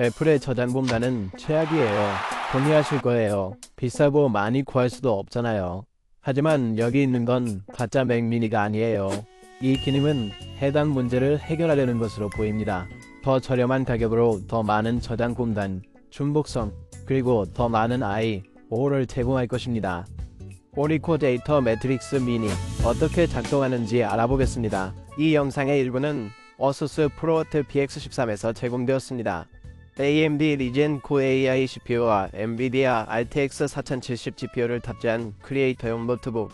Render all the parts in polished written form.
애플의 저장 공간은 최악이에요. 동의하실 거예요. 비싸고 많이 구할 수도 없잖아요. 하지만 여기 있는 건 가짜 맥 미니가 아니에요. 이 기능은 해당 문제를 해결하려는 것으로 보입니다. 더 저렴한 가격으로 더 많은 저장 공간, 중복성, 그리고 더 많은 I/O를 제공할 것입니다. 오리코 데이터 매트릭스 미니 어떻게 작동하는지 알아보겠습니다. 이 영상의 일부는 어수스 프로워트 PX13에서 제공되었습니다. AMD 리젠 코 AI CPU와 엔비디아 RTX 4070 GPU를 탑재한 크리에이터용 노트북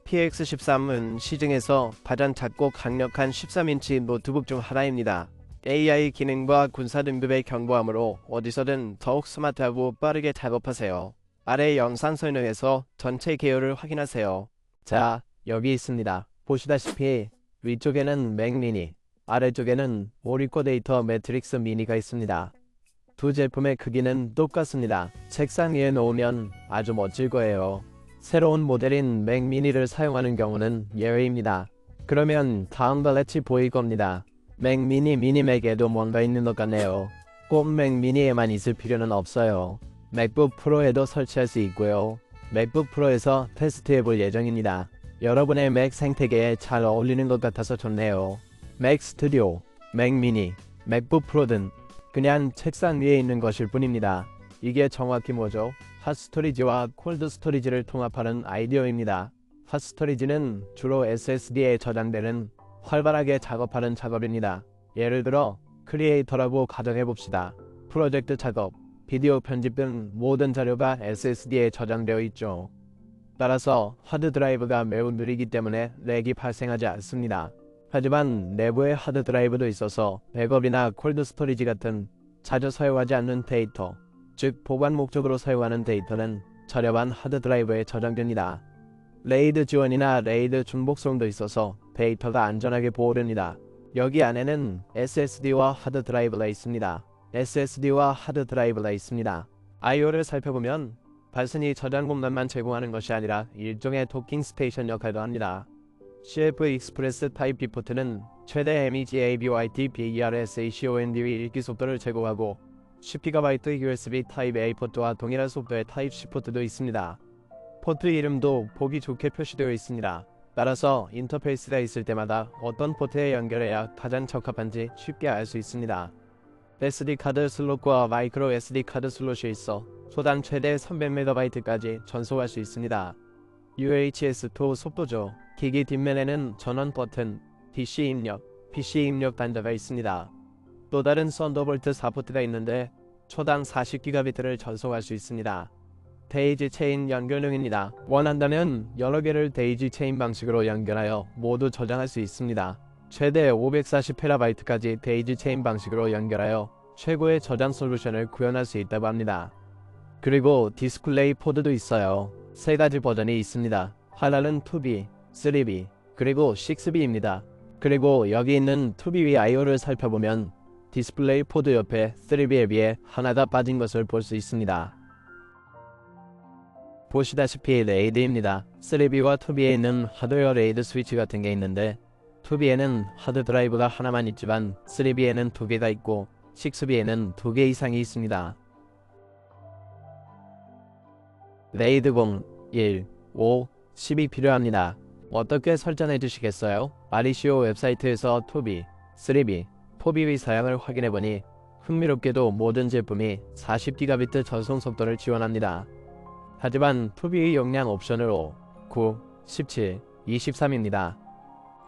PX13은 시중에서 가장 작고 강력한 13인치 노트북 중 하나입니다. AI 기능과 군사 등급의 경보함으로 어디서든 더욱 스마트하고 빠르게 작업하세요. 아래 영상 설명에서 전체 개요를 확인하세요. 자, 여기 있습니다. 보시다시피 위쪽에는 맥 미니, 아래쪽에는 오리코 데이터 매트릭스 미니가 있습니다. 두 제품의 크기는 똑같습니다. 책상 위에 놓으면 아주 멋질 거예요. 새로운 모델인 맥 미니를 사용하는 경우는 예외입니다. 그러면 다음 발렛이 보일 겁니다. 맥 미니 맥에도 뭔가 있는 것 같네요. 꼭 맥 미니에만 있을 필요는 없어요. 맥북 프로에도 설치할 수 있고요. 맥북 프로에서 테스트해볼 예정입니다. 여러분의 맥 생태계에 잘 어울리는 것 같아서 좋네요. 맥 스튜디오, 맥 미니, 맥북 프로 등 그냥 책상 위에 있는 것일 뿐입니다. 이게 정확히 뭐죠? 핫스토리지와 콜드스토리지를 통합하는 아이디어입니다. 핫스토리지는 주로 SSD에 저장되는 활발하게 작업하는 작업입니다. 예를 들어 크리에이터라고 가정해봅시다. 프로젝트 작업, 비디오 편집 등 모든 자료가 SSD에 저장되어 있죠. 따라서 하드드라이브가 매우 느리기 때문에 렉이 발생하지 않습니다. 하지만 내부에 하드드라이브도 있어서 백업이나 콜드스토리지 같은 자주 사용하지 않는 데이터, 즉 보관 목적으로 사용하는 데이터는 저렴한 하드드라이브에 저장됩니다. 레이드 지원이나 레이드 중복성도 있어서 데이터가 안전하게 보호됩니다. 여기 안에는 SSD와 하드드라이브가 있습니다. SSD와 하드드라이브가 있습니다. I/O를 살펴보면 단순히 저장 공간만 제공하는 것이 아니라 일종의 도킹 스테이션 역할도 합니다. CF 익스프레스 타입 B 포트는 최대 MEGABYT BERSACOND의 읽기 속도를 제공하고 10GB USB 타입 A 포트와 동일한 속도의 타입 C 포트도 있습니다. 포트 이름도 보기 좋게 표시되어 있습니다. 따라서 인터페이스가 있을 때마다 어떤 포트에 연결해야 가장 적합한지 쉽게 알 수 있습니다. SD카드 슬롯과 마이크로 SD카드 슬롯이 있어 초당 최대 300MB까지 전송할 수 있습니다. UHS-2 속도죠. 기기 뒷면에는 전원 버튼, DC 입력, PC 입력 단자가 있습니다. 또 다른 썬더볼트 4 포트가 있는데 초당 40GB를 전송할 수 있습니다. 데이지 체인 연결용입니다. 원한다면 여러 개를 데이지 체인 방식으로 연결하여 모두 저장할 수 있습니다. 최대 540TB까지 데이지 체인 방식으로 연결하여 최고의 저장 솔루션을 구현할 수 있다고 합니다. 그리고 디스플레이 포드도 있어요. 세 가지 버전이 있습니다. 하나는 2B, 3B, 그리고 6B입니다. 그리고 여기 있는 2B I/O를 살펴보면 디스플레이 포드 옆에 3B에 비해 하나가 빠진 것을 볼 수 있습니다. 보시다시피 레이드입니다. 3B와 2B에 있는 하드웨어 레이드 스위치 같은 게 있는데 2B에는 하드 드라이브가 하나만 있지만 3B에는 2개가 있고 6B에는 2개 이상이 있습니다. 레이드 0, 1, 5, 10이 필요합니다. 어떻게 설정해 주시겠어요? 아리시오 웹사이트에서 2B, 3B, 4B의 사양을 확인해보니 흥미롭게도 모든 제품이 40GB 전송 속도를 지원합니다. 하지만 2B의 용량 옵션으로 9, 17, 23입니다.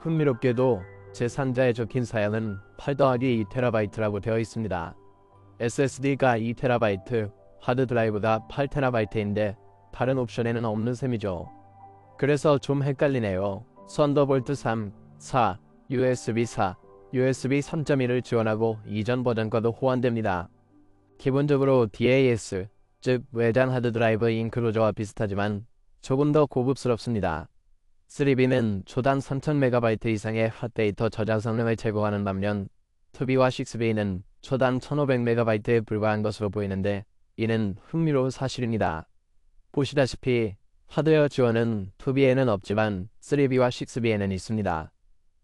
흥미롭게도 제3자에 적힌 사양은 8-2TB라고 되어 있습니다. SSD가 2TB, 하드드라이브가 8TB인데 다른 옵션에는 없는 셈이죠. 그래서 좀 헷갈리네요. 썬더볼트 3, 4, USB 4, USB 3.1을 지원하고 이전 버전과도 호환됩니다. 기본적으로 DAS, 즉 외장 하드드라이브 인클로저와 비슷하지만 조금 더 고급스럽습니다. 3B는 초당 3000MB 이상의 핫데이터 저장 성능을 제공하는 반면 2B와 6B는 초당 1500MB에 불과한 것으로 보이는데 이는 흥미로운 사실입니다. 보시다시피 하드웨어 지원은 2B에는 없지만 3B와 6B에는 있습니다.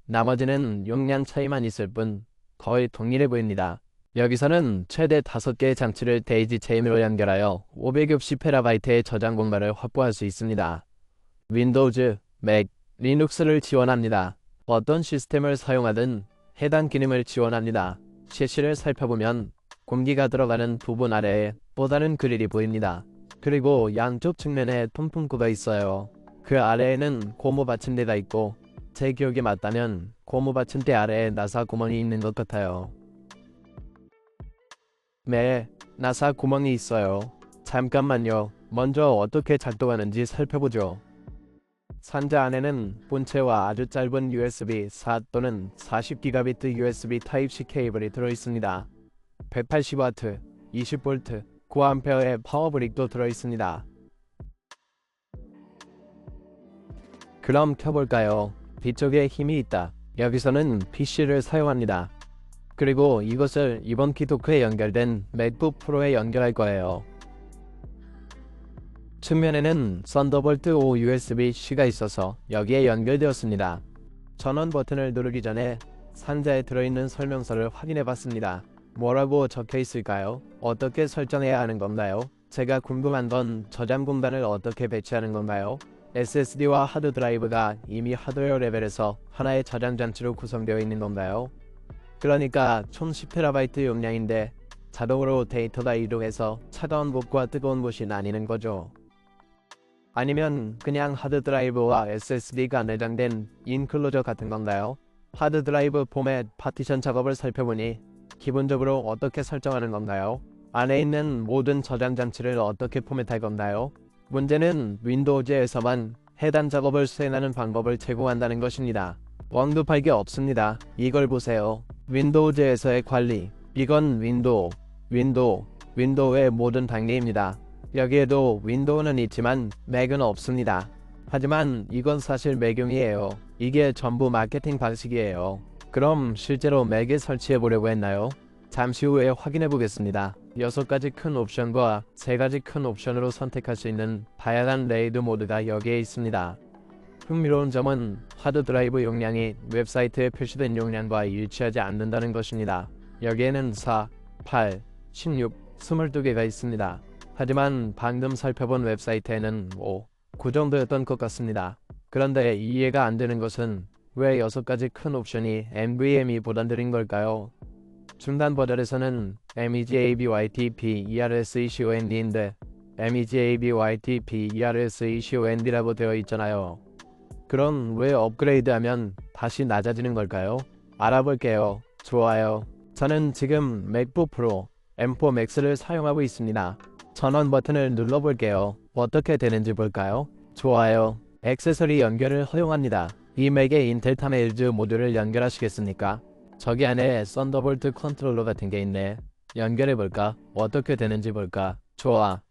나머지는 용량 차이만 있을 뿐 거의 동일해 보입니다. 여기서는 최대 5개의 장치를 데이지 체인으로 연결하여 560TB의 저장 공간을 확보할 수 있습니다. 윈도우즈, 맥, 리눅스를 지원합니다. 어떤 시스템을 사용하든 해당 기능을 지원합니다. CC를 살펴보면 공기가 들어가는 부분 아래에 또 다른 그릴이 보입니다. 그리고 양쪽 측면에 통풍구가 있어요. 그 아래에는 고무 받침대가 있고 제 기억이 맞다면 고무 받침대 아래에 나사 구멍이 있는 것 같아요. 네, 나사 구멍이 있어요. 잠깐만요. 먼저 어떻게 작동하는지 살펴보죠. 상자 안에는 본체와 아주 짧은 USB 4 또는 40GB USB Type-C 케이블이 들어있습니다. 180W, 20V, 9A의 파워브릭도 들어있습니다. 그럼 켜볼까요? 뒤쪽에 힘이 있다. 여기서는 PC를 사용합니다. 그리고 이것을 이번 키도크에 연결된 맥북 프로에 연결할 거예요. 측면에는 썬더볼트 5 USB-C가 있어서 여기에 연결되었습니다. 전원 버튼을 누르기 전에 상자에 들어있는 설명서를 확인해 봤습니다. 뭐라고 적혀 있을까요? 어떻게 설정해야 하는 건가요? 제가 궁금한 건 저장 공간을 어떻게 배치하는 건가요? SSD와 하드드라이브가 이미 하드웨어 레벨에서 하나의 저장 장치로 구성되어 있는 건가요? 그러니까 총 10TB 용량인데 자동으로 데이터가 이동해서 차가운 곳과 뜨거운 곳이 나뉘는 거죠. 아니면 그냥 하드드라이브와 SSD가 내장된 인클로저 같은 건가요? 하드드라이브 포맷 파티션 작업을 살펴보니 기본적으로 어떻게 설정하는 건가요? 안에 있는 모든 저장 장치를 어떻게 포맷할 건가요? 문제는 윈도우즈에서만 해당 작업을 수행하는 방법을 제공한다는 것입니다. 언급할 게 없습니다. 이걸 보세요. 윈도우즈에서의 관리. 이건 윈도우의 모든 단계입니다. 여기에도 윈도우는 있지만 맥은 없습니다. 하지만 이건 사실 매경이에요. 이게 전부 마케팅 방식이에요. 그럼 실제로 맥에 설치해 보려고 했나요? 잠시 후에 확인해 보겠습니다. 6가지 큰 옵션과 3가지 큰 옵션으로 선택할 수 있는 다양한 레이드 모드가 여기에 있습니다. 흥미로운 점은 하드드라이브 용량이 웹사이트에 표시된 용량과 일치하지 않는다는 것입니다. 여기에는 4, 8, 16, 22개가 있습니다. 하지만 방금 살펴본 웹사이트에는 5, 9 정도였던 것 같습니다. 그런데 이해가 안 되는 것은 왜 6가지 큰 옵션이 NVMe 보단 느린 걸까요? 중단 버전에서는 MEGABYTP-ERSECOND인데 MEGABYTP-ERSECOND라고 되어 있잖아요. 그럼 왜 업그레이드하면 다시 낮아지는 걸까요? 알아볼게요. 좋아요. 저는 지금 맥북 프로 M4 Max를 사용하고 있습니다. 전원 버튼을 눌러볼게요. 어떻게 되는지 볼까요? 좋아요. 액세서리 연결을 허용합니다. 이 맥에 인텔 타메일즈 모듈을 연결하시겠습니까? 저기 안에 썬더볼트 컨트롤러 같은 게 있네. 연결해볼까? 어떻게 되는지 볼까? 좋아.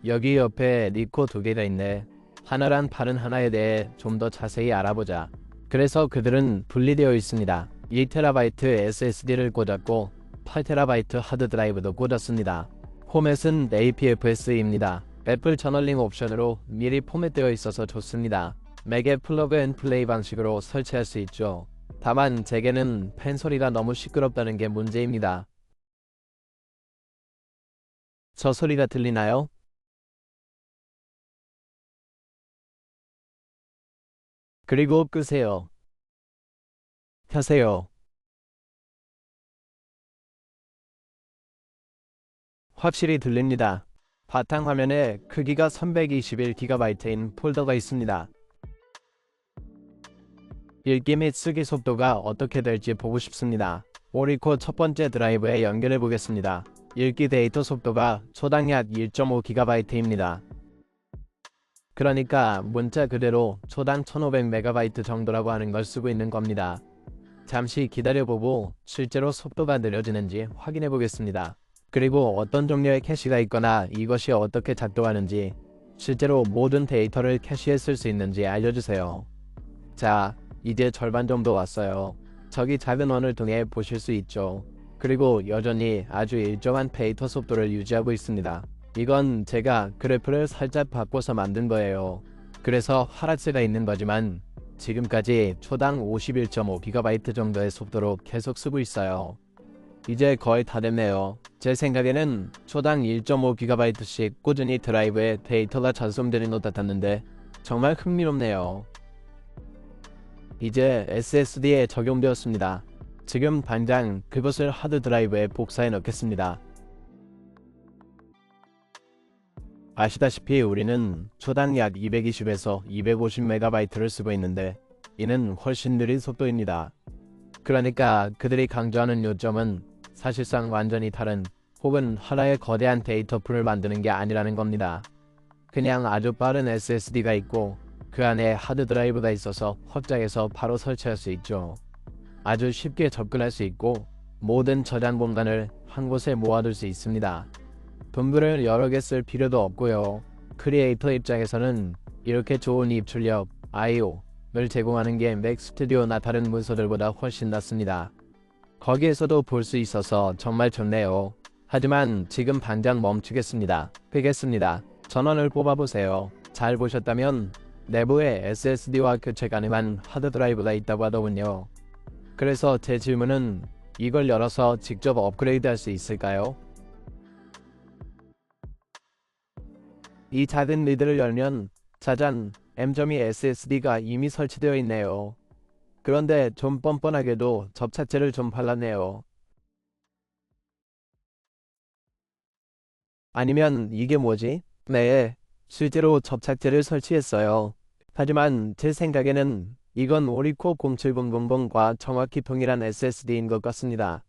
여기 옆에 리코 2개가 있네. 하나랑 다른 하나에 대해 좀 더 자세히 알아보자. 그래서 그들은 분리되어 있습니다. 2TB SSD를 꽂았고 8TB 하드드라이브도 꽂았습니다. 포맷은 APFS입니다. 애플 저널링 옵션으로 미리 포맷되어 있어서 좋습니다. 맥에 플러그 앤 플레이 방식으로 설치할 수 있죠. 다만 제게는 팬 소리가 너무 시끄럽다는 게 문제입니다. 저 소리가 들리나요? 그리고 끄세요. 켜세요. 확실히 들립니다. 바탕화면에 크기가 321GB인 폴더가 있습니다. 읽기 및 쓰기 속도가 어떻게 될지 보고 싶습니다. 오리코 첫 번째 드라이브에 연결해 보겠습니다. 읽기 데이터 속도가 초당 약 1.5GB입니다. 그러니까 문자 그대로 초당 1500MB 정도라고 하는 걸 쓰고 있는 겁니다. 잠시 기다려보고 실제로 속도가 느려지는지 확인해 보겠습니다. 그리고 어떤 종류의 캐시가 있거나 이것이 어떻게 작동하는지, 실제로 모든 데이터를 캐시에 쓸 수 있는지 알려주세요. 자, 이제 절반 정도 왔어요. 저기 작은 원을 통해 보실 수 있죠. 그리고 여전히 아주 일정한 데이터 속도를 유지하고 있습니다. 이건 제가 그래프를 살짝 바꿔서 만든 거예요. 그래서 하락세가 있는 거지만 지금까지 초당 51.5GB 정도의 속도로 계속 쓰고 있어요. 이제 거의 다 됐네요. 제 생각에는 초당 1.5GB씩 꾸준히 드라이브에 데이터가 전송되는 것 같았는데 정말 흥미롭네요. 이제 SSD에 적용되었습니다. 지금 당장 그것을 하드 드라이브에 복사해 넣겠습니다. 아시다시피 우리는 초당 약 220에서 250MB를 쓰고 있는데 이는 훨씬 느린 속도입니다. 그러니까 그들이 강조하는 요점은 사실상 완전히 다른 혹은 하나의 거대한 데이터풀을 만드는 게 아니라는 겁니다. 그냥 아주 빠른 SSD가 있고 그 안에 하드 드라이브가 있어서 확장해서 바로 설치할 수 있죠. 아주 쉽게 접근할 수 있고 모든 저장 공간을 한 곳에 모아둘 수 있습니다. 분부를 여러 개 쓸 필요도 없고요. 크리에이터 입장에서는 이렇게 좋은 입출력, I/O를 제공하는 게 맥 스튜디오나 다른 문서들보다 훨씬 낫습니다. 거기에서도 볼 수 있어서 정말 좋네요. 하지만 지금 당장 멈추겠습니다. 끄겠습니다. 전원을 뽑아보세요. 잘 보셨다면 내부에 SSD와 교체 가능한 하드 드라이브가 있다고 하더군요. 그래서 제 질문은 이걸 열어서 직접 업그레이드 할 수 있을까요? 이 작은 리드를 열면 짜잔, M.2 SSD가 이미 설치되어 있네요. 그런데 좀 뻔뻔하게도 접착제를 좀 발랐네요. 아니면 이게 뭐지? 네, 실제로 접착제를 설치했어요. 하지만 제 생각에는 이건 오리코 07000과 정확히 동일한 SSD인 것 같습니다.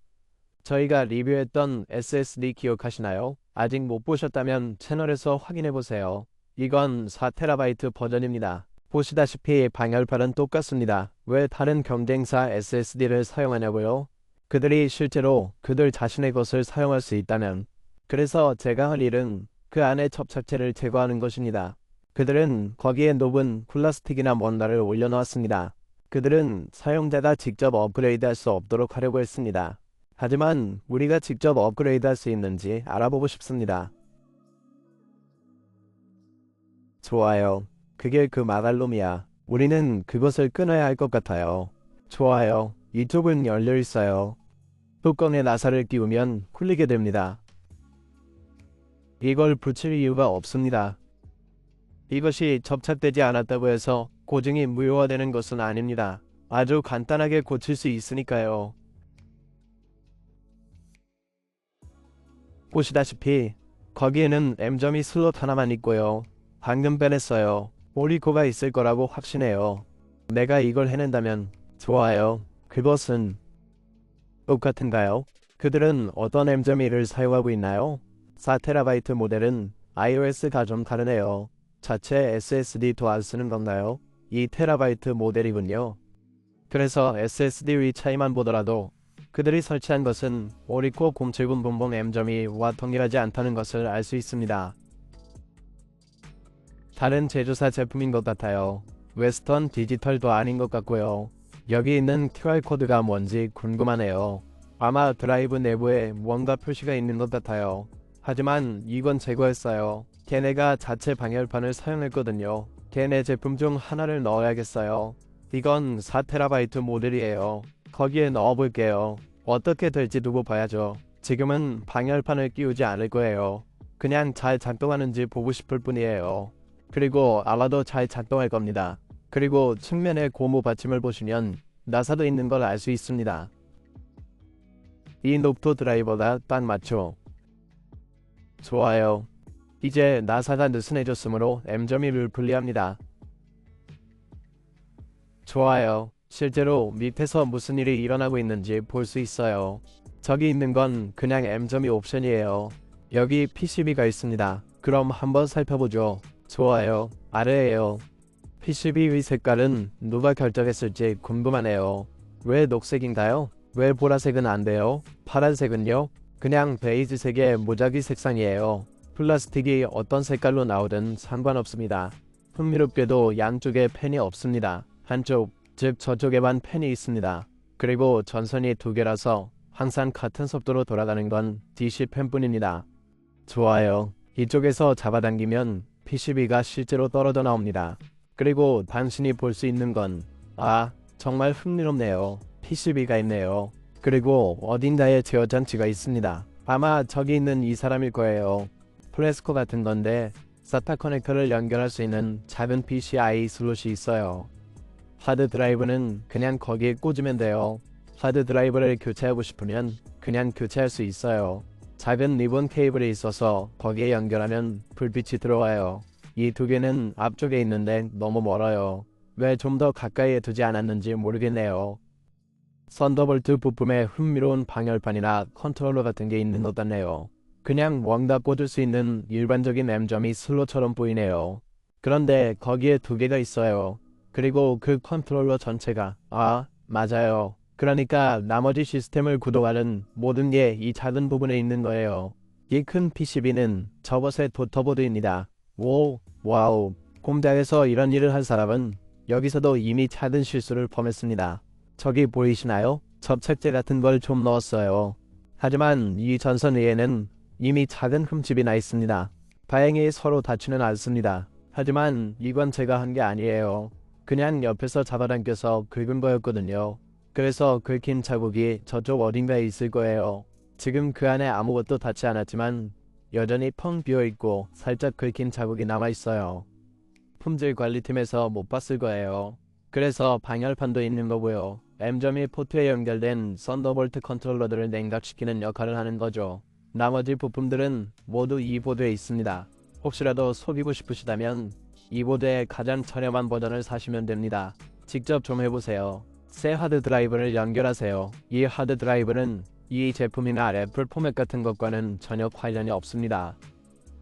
저희가 리뷰했던 SSD 기억하시나요? 아직 못 보셨다면 채널에서 확인해보세요. 이건 4TB 버전입니다. 보시다시피 방열판은 똑같습니다. 왜 다른 경쟁사 SSD를 사용하냐고요? 그들이 실제로 그들 자신의 것을 사용할 수 있다면. 그래서 제가 할 일은 그 안에 접착제를 제거하는 것입니다. 그들은 거기에 녹은 플라스틱이나 뭔가를 올려놓았습니다. 그들은 사용자가 직접 업그레이드 할 수 없도록 하려고 했습니다. 하지만 우리가 직접 업그레이드 할 수 있는지 알아보고 싶습니다. 좋아요. 그게 그 마갈놈이야. 우리는 그것을 끊어야 할 것 같아요. 좋아요. 이쪽은 열려 있어요. 뚜껑에 나사를 끼우면 풀리게 됩니다. 이걸 붙일 이유가 없습니다. 이것이 접착되지 않았다고 해서 고증이 무효화되는 것은 아닙니다. 아주 간단하게 고칠 수 있으니까요. 보시다시피 거기에는 M.2 슬롯 하나만 있고요. 방금 빼냈어요. 오리코가 있을 거라고 확신해요. 내가 이걸 해낸다면 좋아요. 그것은 똑같은가요? 그들은 어떤 M.2를 사용하고 있나요? 4TB 모델은 iOS가 좀 다르네요. 자체 SSD도 안 쓰는 건가요? 2TB 모델이군요. 그래서 SSD의 차이만 보더라도 그들이 설치한 것은 오리코 07000 M.2와 동일하지 않다는 것을 알 수 있습니다. 다른 제조사 제품인 것 같아요. 웨스턴 디지털도 아닌 것 같고요. 여기 있는 QR코드가 뭔지 궁금하네요. 아마 드라이브 내부에 뭔가 표시가 있는 것 같아요. 하지만 이건 제거했어요. 걔네가 자체 방열판을 사용했거든요. 걔네 제품 중 하나를 넣어야겠어요. 이건 4TB 모델이에요. 거기에 넣어볼게요. 어떻게 될지 두고 봐야죠. 지금은 방열판을 끼우지 않을 거예요. 그냥 잘 작동하는지 보고 싶을 뿐이에요. 그리고 아마도 잘 작동할 겁니다. 그리고 측면에 고무 받침을 보시면 나사도 있는 걸 알 수 있습니다. 이 녹토 드라이버가 딱 맞죠? 좋아요. 이제 나사가 느슨해졌으므로 M.2를 분리합니다. 좋아요. 실제로 밑에서 무슨 일이 일어나고 있는지 볼 수 있어요. 저기 있는 건 그냥 M.2 옵션이에요. 여기 PCB가 있습니다. 그럼 한번 살펴보죠. 좋아요. 아래에요. PCB의 색깔은 누가 결정했을지 궁금하네요. 왜 녹색인가요? 왜 보라색은 안 돼요? 파란색은요? 그냥 베이지색의 무작위 색상이에요. 플라스틱이 어떤 색깔로 나오든 상관없습니다. 흥미롭게도 양쪽에 팬이 없습니다. 한쪽, 즉 저쪽에만 팬이 있습니다. 그리고 전선이 두 개라서 항상 같은 속도로 돌아가는 건 DC 팬뿐입니다. 좋아요. 이쪽에서 잡아당기면 PCB가 실제로 떨어져 나옵니다. 그리고 당신이 볼 수 있는 건 정말 흥미롭네요. PCB가 있네요. 그리고 어딘가에 제어 장치가 있습니다. 아마 저기 있는 이 사람일 거예요. 플래스코 같은 건데 SATA 커넥터를 연결할 수 있는 작은 PCI 슬롯이 있어요. 하드 드라이브는 그냥 거기에 꽂으면 돼요. 하드 드라이브를 교체하고 싶으면 그냥 교체할 수 있어요. 작은 리본 케이블이 있어서 거기에 연결하면 불빛이 들어와요. 이 두 개는 앞쪽에 있는데 너무 멀어요. 왜 좀 더 가까이에 두지 않았는지 모르겠네요. 썬더볼트 부품에 흥미로운 방열판이나 컨트롤러 같은 게 있는 것 같네요. 그냥 왕다 꽂을 수 있는 일반적인 M점이 슬롯처럼 보이네요. 그런데 거기에 두 개가 있어요. 그리고 그 컨트롤러 전체가 맞아요. 그러니까 나머지 시스템을 구동하는 모든 게 이 작은 부분에 있는 거예요. 이 큰 PCB는 저것의 도터보드입니다. 와우. 공장에서 이런 일을 한 사람은 여기서도 이미 작은 실수를 범했습니다. 저기 보이시나요? 접착제 같은 걸 좀 넣었어요. 하지만 이 전선 위에는 이미 작은 흠집이 나 있습니다. 다행히 서로 다치는 않습니다. 하지만 이건 제가 한 게 아니에요. 그냥 옆에서 잡아당겨서 긁은 거였거든요. 그래서 긁힌 자국이 저쪽 어딘가에 있을 거예요. 지금 그 안에 아무것도 닿지 않았지만 여전히 펑 비어있고 살짝 긁힌 자국이 남아있어요. 품질 관리팀에서 못 봤을 거예요. 그래서 방열판도 있는 거고요. M점이 포트에 연결된 썬더볼트 컨트롤러들을 냉각시키는 역할을 하는 거죠. 나머지 부품들은 모두 이 보드에 있습니다. 혹시라도 속이고 싶으시다면 이 보드의 가장 저렴한 버전을 사시면 됩니다. 직접 좀 해보세요. 새 하드 드라이브를 연결하세요. 이 하드 드라이브는 이 제품이나 애플 포맷 같은 것과는 전혀 관련이 없습니다.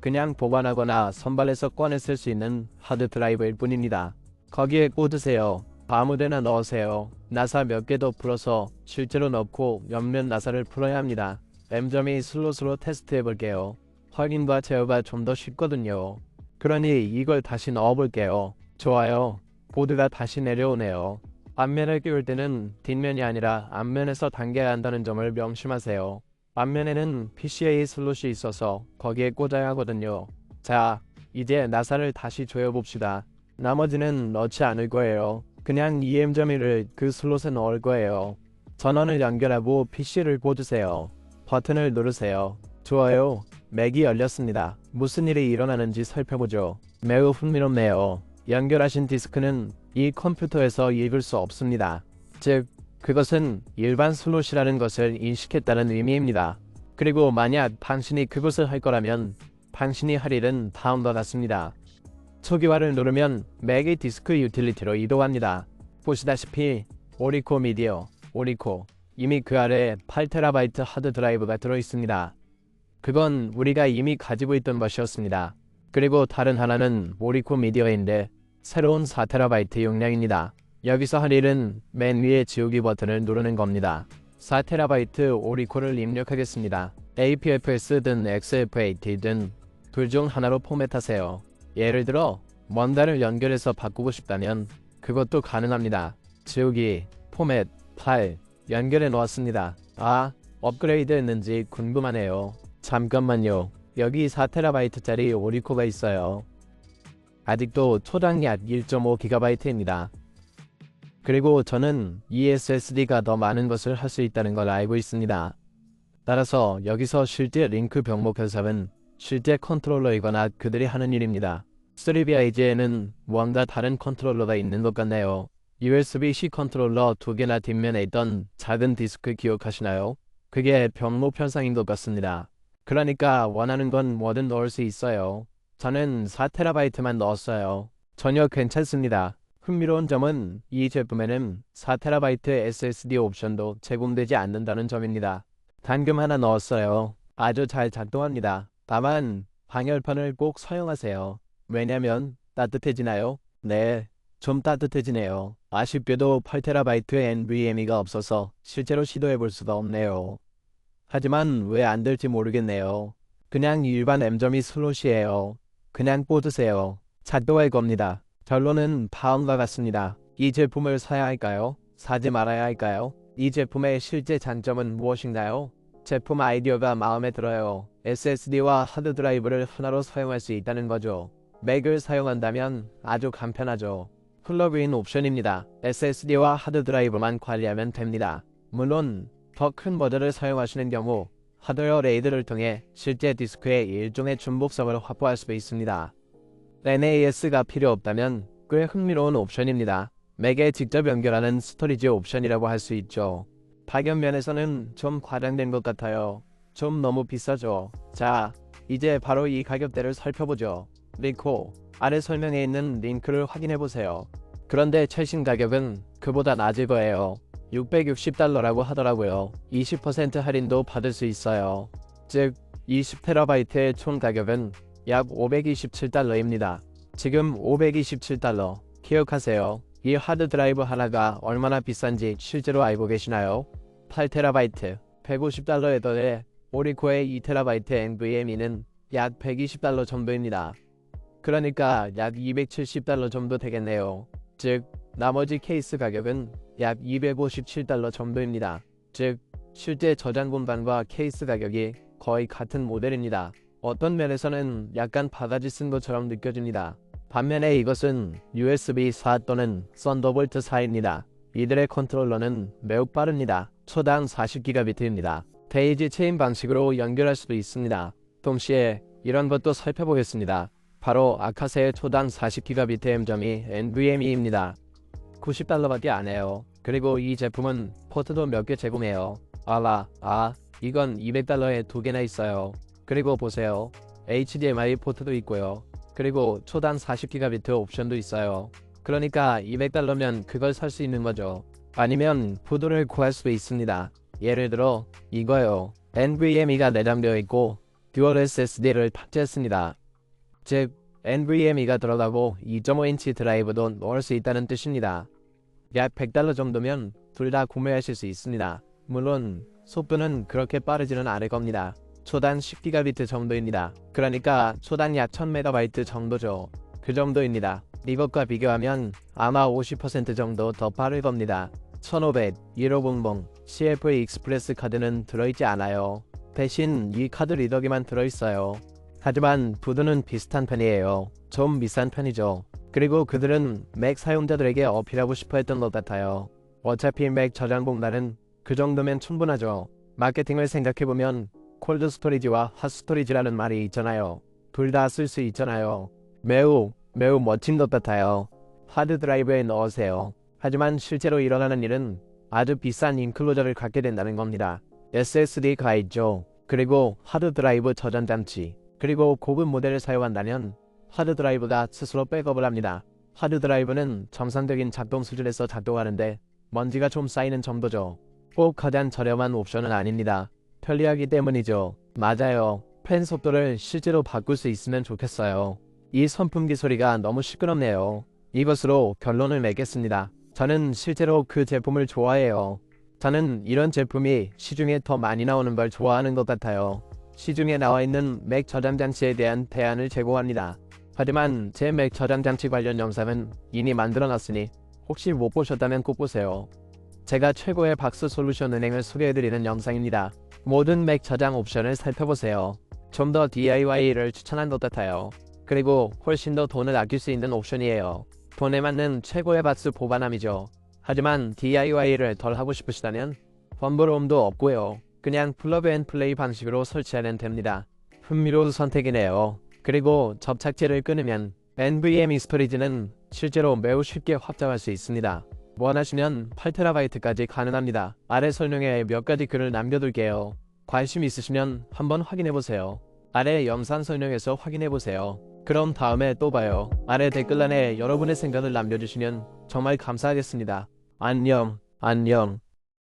그냥 보관하거나 선반에서 꺼내 쓸 수 있는 하드 드라이브일 뿐입니다. 거기에 꽂으세요. 아무데나 넣으세요. 나사 몇 개 더 풀어서 실제로 넣고 옆면 나사를 풀어야 합니다. M점이 슬롯으로 테스트 해볼게요. 확인과 제어가 좀 더 쉽거든요. 그러니 이걸 다시 넣어볼게요. 좋아요. 보드가 다시 내려오네요. 앞면을 끼울 때는 뒷면이 아니라 앞면에서 당겨야 한다는 점을 명심하세요. 앞면에는 PCI 슬롯이 있어서 거기에 꽂아야 하거든요. 자, 이제 나사를 다시 조여봅시다. 나머지는 넣지 않을 거예요. 그냥 EM.1을 그 슬롯에 넣을 거예요. 전원을 연결하고 PC를 꽂으세요. 버튼을 누르세요. 좋아요. 맥이 열렸습니다. 무슨 일이 일어나는지 살펴보죠. 매우 흥미롭네요. 연결하신 디스크는 이 컴퓨터에서 읽을 수 없습니다. 즉, 그것은 일반 슬롯이라는 것을 인식했다는 의미입니다. 그리고 만약 당신이 그것을 할 거라면 당신이 할 일은 다음과 같습니다. 초기화를 누르면 맥이 디스크 유틸리티로 이동합니다. 보시다시피 오리코 미디어, 오리코. 이미 그 아래에 8TB 하드 드라이브가 들어있습니다. 그건 우리가 이미 가지고 있던 것이었습니다. 그리고 다른 하나는 오리코 미디어인데 새로운 4TB 용량입니다. 여기서 할 일은 맨 위에 지우기 버튼을 누르는 겁니다. 4TB 오리코를 입력하겠습니다. APFS든 XFAT든 둘 중 하나로 포맷하세요. 예를 들어 먼다를 연결해서 바꾸고 싶다면 그것도 가능합니다. 지우기, 포맷, 파일, 연결해 놓았습니다. 업그레이드 했는지 궁금하네요. 잠깐만요. 여기 4TB짜리 오리코가 있어요. 아직도 초당량 1.5GB입니다. 그리고 저는 이 SSD가 더 많은 것을 할 수 있다는 걸 알고 있습니다. 따라서 여기서 실제 링크 병목 해석은 실제 컨트롤러이거나 그들이 하는 일입니다. 3BIG에는 뭔가 다른 컨트롤러가 있는 것 같네요. USB-C 컨트롤러 두 개나 뒷면에 있던 작은 디스크 기억하시나요? 그게 병목 편상인 것 같습니다. 그러니까 원하는 건 뭐든 넣을 수 있어요. 저는 4TB만 넣었어요. 전혀 괜찮습니다. 흥미로운 점은 이 제품에는 4TB SSD 옵션도 제공되지 않는다는 점입니다. 단금 하나 넣었어요. 아주 잘 작동합니다. 다만 방열판을 꼭 사용하세요. 왜냐면 따뜻해지나요? 네, 좀 따뜻해지네요. 아쉽게도 8TB NVMe가 없어서 실제로 시도해볼 수가 없네요. 하지만 왜 안 될지 모르겠네요. 그냥 일반 M점이 슬롯이에요. 그냥 꽂으세요. 작동할 겁니다. 결론은 다음과 같습니다. 이 제품을 사야 할까요? 사지 말아야 할까요? 이 제품의 실제 장점은 무엇인가요? 제품 아이디어가 마음에 들어요. SSD와 하드드라이브를 하나로 사용할 수 있다는 거죠. 맥을 사용한다면 아주 간편하죠. 플러그인 옵션입니다. SSD와 하드드라이브만 관리하면 됩니다. 물론 더 큰 모델을 사용하시는 경우 하드웨어 레이드를 통해 실제 디스크의 일종의 중복성을 확보할 수 있습니다. NAS가 필요 없다면 꽤 흥미로운 옵션입니다. 맥에 직접 연결하는 스토리지 옵션이라고 할 수 있죠. 파견 면에서는 좀 과장된 것 같아요. 좀 너무 비싸죠. 자, 이제 바로 이 가격대를 살펴보죠. 리코 아래 설명에 있는 링크를 확인해보세요. 그런데 최신 가격은 그보다 낮을 거예요. $660라고 하더라고요. 20% 할인도 받을 수 있어요. 즉 20TB의 총 가격은 약 $527입니다. 지금 $527 기억하세요. 이 하드드라이브 하나가 얼마나 비싼지 실제로 알고 계시나요? 8TB 150달러에 더해 오리코의 2TB NVMe는 약 $120 정도입니다. 그러니까 약 $270 정도 되겠네요. 즉 나머지 케이스 가격은 약 $257 정도입니다. 즉 실제 저장 공간과 케이스 가격이 거의 같은 모델입니다. 어떤 면에서는 약간 바가지 쓴 것처럼 느껴집니다. 반면에 이것은 USB 4 또는 썬더볼트 4입니다. 이들의 컨트롤러는 매우 빠릅니다. 초당 40GB입니다. 데이지 체인 방식으로 연결할 수도 있습니다. 동시에 이런 것도 살펴보겠습니다. 바로 아카세의 초당 40GB M.2 NVMe입니다. $90밖에 안 해요. 그리고 이 제품은 포트도 몇 개 제공해요. 이건 $200에 2개나 있어요. 그리고 보세요. HDMI 포트도 있고요. 그리고 초당 40GB 옵션도 있어요. 그러니까 $200면 그걸 살 수 있는 거죠. 아니면 보드를 구할 수도 있습니다. 예를 들어 이거요. NVMe가 내장되어 있고 듀얼 SSD를 탑재했습니다. 즉 NVMe가 들어가고 2.5인치 드라이브도 넣을 수 있다는 뜻입니다. 약 $100 정도면 둘 다 구매하실 수 있습니다. 물론 속도는 그렇게 빠르지는 않을 겁니다. 초당 10GB 정도입니다. 그러니까 초당 약 1000MB 정도죠. 그 정도입니다. 이것과 비교하면 아마 50% 정도 더 빠를 겁니다. 1500, 1500 CFA 익스프레스 카드는 들어있지 않아요. 대신 이 카드 리더기만 들어있어요. 하지만 부드는 비슷한 편이에요. 좀 비싼 편이죠. 그리고 그들은 맥 사용자들에게 어필하고 싶어 했던 것 같아요. 어차피 맥 저장 공간은 그 정도면 충분하죠. 마케팅을 생각해보면 콜드 스토리지와 핫 스토리지라는 말이 있잖아요. 둘 다 쓸 수 있잖아요. 매우 멋진 것 같아요. 하드 드라이브에 넣으세요. 하지만 실제로 일어나는 일은 아주 비싼 인클로저를 갖게 된다는 겁니다. SSD가 있죠. 그리고 하드 드라이브 저장 장치. 그리고 고급 모델을 사용한다면 하드 드라이브가 스스로 백업을 합니다. 하드 드라이브는 정상적인 작동 수준에서 작동하는데 먼지가 좀 쌓이는 정도죠. 꼭 가장 저렴한 옵션은 아닙니다. 편리하기 때문이죠. 맞아요. 팬 속도를 실제로 바꿀 수 있으면 좋겠어요. 이 선풍기 소리가 너무 시끄럽네요. 이것으로 결론을 맺겠습니다. 저는 실제로 그 제품을 좋아해요. 저는 이런 제품이 시중에 더 많이 나오는 걸 좋아하는 것 같아요. 시중에 나와 있는 맥 저장 장치에 대한 대안을 제공합니다. 하지만 제 맥 저장 장치 관련 영상은 이미 만들어놨으니 혹시 못 보셨다면 꼭 보세요. 제가 최고의 박스 솔루션 은행을 소개해드리는 영상입니다. 모든 맥 저장 옵션을 살펴보세요. 좀 더 DIY를 추천한 것 같아요. 그리고 훨씬 더 돈을 아낄 수 있는 옵션이에요. 돈에 맞는 최고의 박스 보관함이죠. 하지만 DIY를 덜 하고 싶으시다면 번거로움도 없고요. 그냥 플러그 앤 플레이 방식으로 설치하면 됩니다. 흥미로운 선택이네요. 그리고 접착제를 끊으면 NVMe 스토리지는 실제로 매우 쉽게 확장할 수 있습니다. 원하시면 8TB까지 가능합니다. 아래 설명에 몇 가지 글을 남겨둘게요. 관심 있으시면 한번 확인해보세요. 아래 영상 설명에서 확인해보세요. 그럼 다음에 또 봐요. 아래 댓글란에 여러분의 생각을 남겨주시면 정말 감사하겠습니다. 안녕.